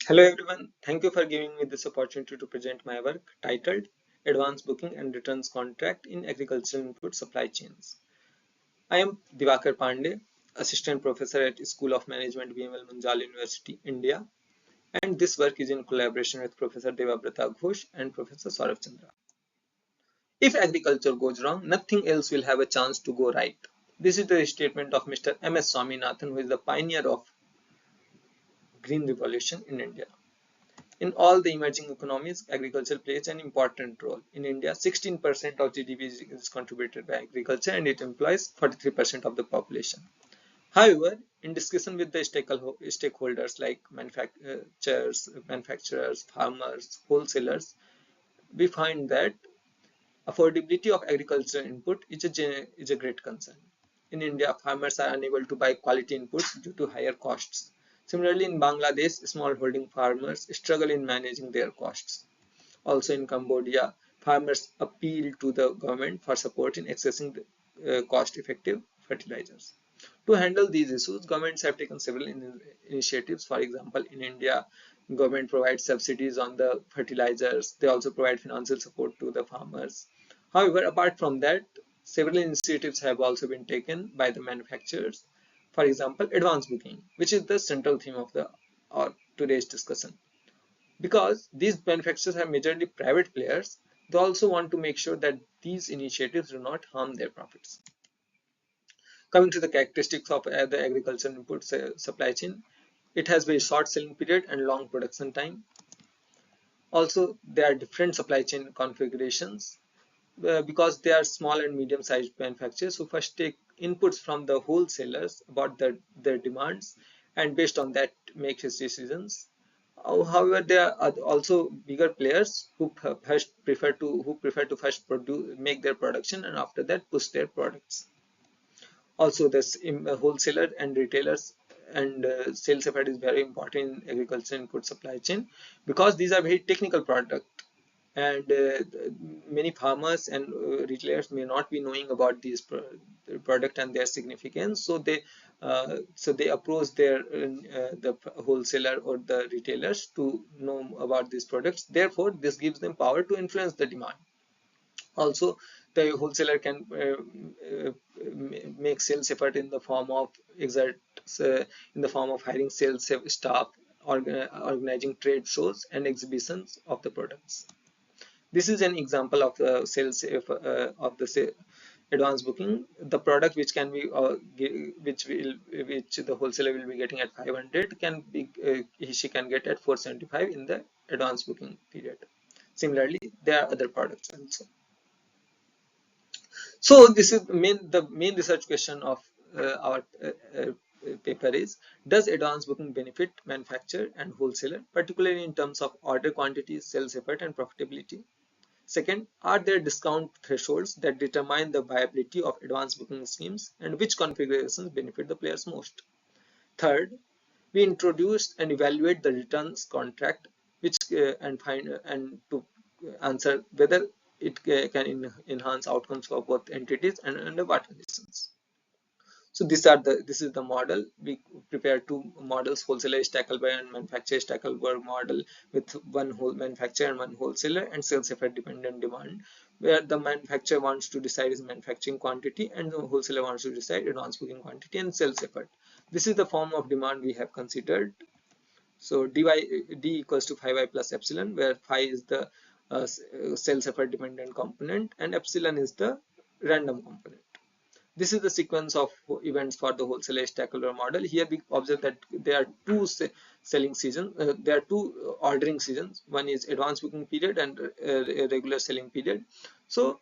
Hello everyone, thank you for giving me this opportunity to present my work titled Advanced Booking and Returns Contract in Agricultural Input Supply Chains. I am Divakar Pandey, Assistant Professor at School of Management, VML Munjal University, India, and this work is in collaboration with Professor Devabrata Ghosh and Professor Saurav Chandra. If agriculture goes wrong, nothing else will have a chance to go right. This is the statement of Mr. M.S. Swaminathan, who is the pioneer of Green Revolution in India. In all the emerging economies, agriculture plays an important role. In India, 16% of GDP is contributed by agriculture and it employs 43% of the population. However, in discussion with the stakeholders like manufacturers, farmers, wholesalers, we find that affordability of agricultural input is a great concern. In India, farmers are unable to buy quality inputs due to higher costs. Similarly, in Bangladesh, smallholding farmers struggle in managing their costs. Also in Cambodia, farmers appeal to the government for support in accessing cost-effective fertilizers. To handle these issues, governments have taken several initiatives. For example, in India, government provides subsidies on the fertilizers. They also provide financial support to the farmers. However, apart from that, several initiatives have also been taken by the manufacturers. For example, advance booking, which is the central theme of today's discussion. Because these manufacturers are majorly private players, they also want to make sure that these initiatives do not harm their profits. Coming to the characteristics of the agricultural input supply chain, it has very short selling period and long production time. Also, there are different supply chain configurations because they are small and medium-sized manufacturers who first take inputs from the wholesalers about their demands and based on that make his decisions. However, there are also bigger players who prefer to first make their production and after that push their products. Also, this wholesaler and retailers and sales effort is very important in agriculture input supply chain because these are very technical products and many farmers and retailers may not be knowing about these product and their significance, so they approach the wholesaler or the retailers to know about these products. Therefore, this gives them power to influence the demand. Also, the wholesaler can make sales effort in the form of hiring sales staff, organizing trade shows and exhibitions of the products. This is an example of the sales of the advance booking. The product which can be which the wholesaler will be getting at 500 can be she can get at 475 in the advance booking period. Similarly, there are other products also. So this is the main research question of our paper is: does advance booking benefit manufacturer and wholesaler, particularly in terms of order quantities, sales effort, and profitability? Second, are there discount thresholds that determine the viability of advance booking schemes and which configurations benefit the players most? Third, we introduce and evaluate the returns contract, which and to answer whether it can enhance outcomes for both entities and under what conditions. So this is the model. We prepare two models: wholesaler Stackelberg and manufacturer Stackelberg model, with one whole manufacturer and one wholesaler, and sales effort dependent demand, where the manufacturer wants to decide his manufacturing quantity and the wholesaler wants to decide advance booking quantity and sales effort. This is the form of demand we have considered. So d equals to phi y plus epsilon, where phi is the sales effort dependent component and epsilon is the random component. This is the sequence of events for the wholesaler Stackelberg model. Here we observe that there are two selling seasons. There are two ordering seasons. One is advance booking period and a regular selling period. So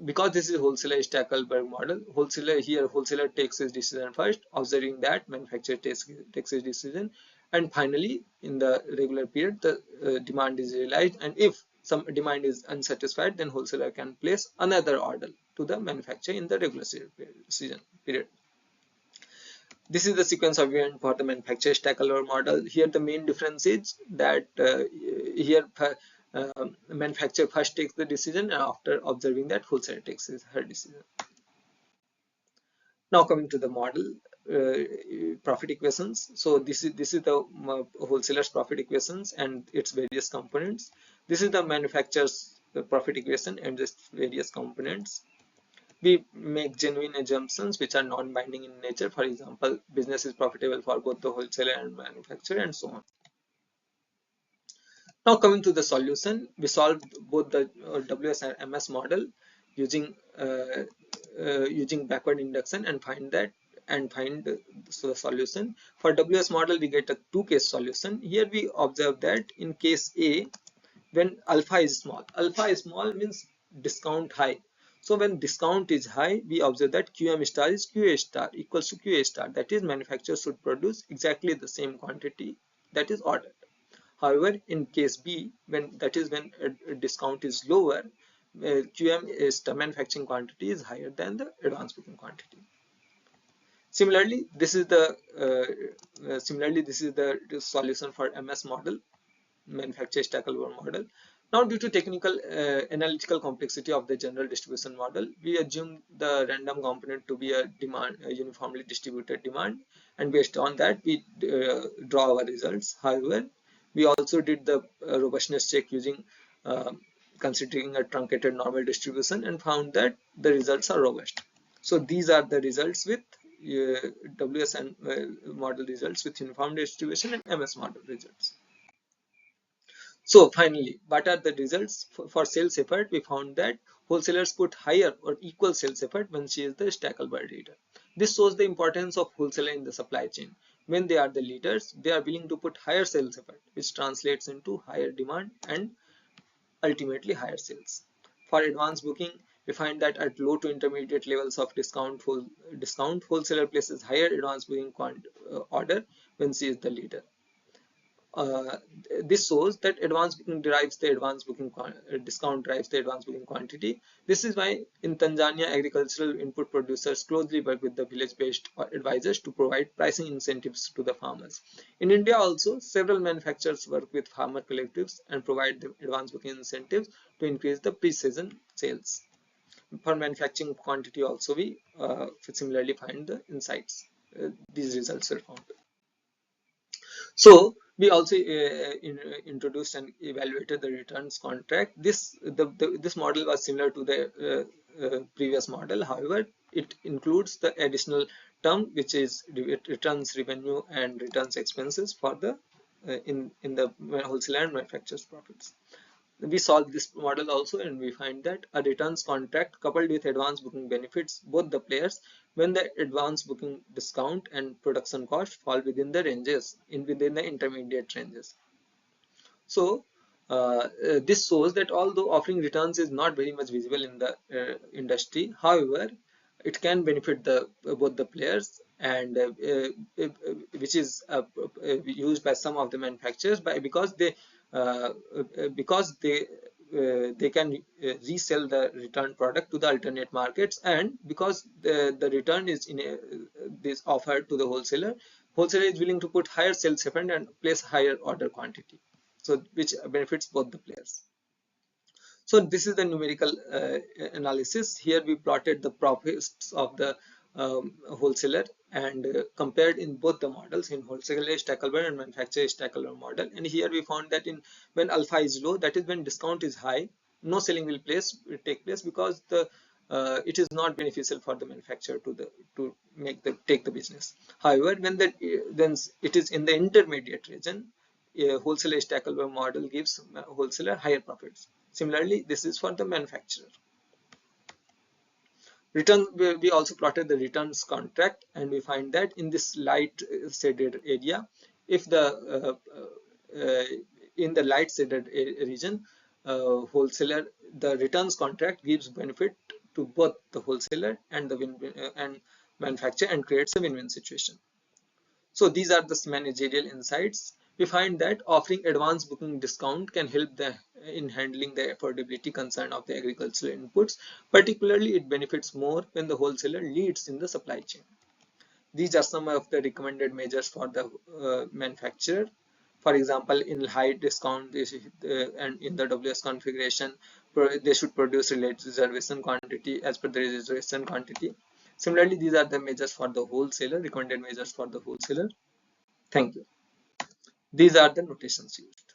because this is wholesaler Stackelberg model, wholesaler takes his decision first, observing that manufacturer takes his decision, and finally in the regular period the demand is realized, and if some demand is unsatisfied, then wholesaler can place another order to the manufacturer in the regular season period. This is the sequence of events for the manufacturer Stackelberg model. Here the main difference is that here manufacturer first takes the decision and after observing that wholesaler takes her decision. Now coming to the model, profit equations. So this is the wholesaler's profit equations and its various components. This is the manufacturer's profit equation and its various components. We make genuine assumptions which are non-binding in nature. For example, business is profitable for both the wholesaler and manufacturer, and so on. Now coming to the solution, we solved both the WS and MS model using using backward induction and find the solution. For WS model, we get a two-case solution. Here we observe that in case A, when alpha is small means discount high. So when discount is high, we observe that QM star is QA star equals to QA star. That is, manufacturer should produce exactly the same quantity that is ordered. However, in case B, when a discount is lower, QM is the manufacturing quantity is higher than the advance booking quantity. Similarly, this is the solution for MS model, manufacturer stackable model. Now, due to technical analytical complexity of the general distribution model, we assume the random component to be a uniformly distributed demand, and based on that we draw our results. However, we also did the robustness check using considering a truncated normal distribution and found that the results are robust. So these are the results with WS and model results with uniform distribution and MS model results. So finally, what are the results? For sales effort, we found that wholesalers put higher or equal sales effort when she is the stackable leader. This shows the importance of wholesaler in the supply chain. When they are the leaders, they are willing to put higher sales effort, which translates into higher demand and ultimately higher sales. For advance booking, we find that at low to intermediate levels of discount, wholesaler places higher advance booking order when she is the leader. This shows that advance booking derives the advance booking discount drives the advance booking quantity. This is why in Tanzania, agricultural input producers closely work with the village-based advisors to provide pricing incentives to the farmers. In India also, several manufacturers work with farmer collectives and provide the advance booking incentives to increase the pre-season sales. For manufacturing quantity also, we similarly find the insights. These results were found. So we also introduced and evaluated the returns contract. This model was similar to the previous model. However, it includes the additional term which is returns revenue and returns expenses for the in the wholesaler and manufacturer's profits. We solve this model also, and we find that a returns contract coupled with advance booking benefits both the players when the advance booking discount and production cost fall within the ranges within the intermediate ranges. So this shows that although offering returns is not very much visible in the industry, however, it can benefit both the players, and which is used by some of the manufacturers because they can resell the return product to the alternate markets, and because the return is this offered to the wholesaler is willing to put higher sales effort and place higher order quantity, so which benefits both the players. So this is the numerical analysis. Here we plotted the profits of the wholesaler and compared in both the models, in wholesaler stackable and manufacturer stackable model. And here we found that when alpha is low, that is when discount is high, no selling will take place because it is not beneficial for the manufacturer to take the business. However, when it is in the intermediate region, wholesaler stackable model gives wholesaler higher profits. Similarly, this is for the manufacturer. We also plotted the returns contract, and we find that in this light shaded area, if in the light shaded region, wholesaler, the returns contract gives benefit to both the wholesaler and and manufacturer and creates a win-win situation. So these are the managerial insights. We find that offering advance booking discount can help in handling the affordability concern of the agricultural inputs. Particularly, it benefits more when the wholesaler leads in the supply chain. These are some of the recommended measures for the manufacturer. For example, in high discount and in the WS configuration, they should produce related reservation quantity as per the reservation quantity. Similarly, these are the measures for the wholesaler, recommended measures for the wholesaler. Thank you. These are the notations used.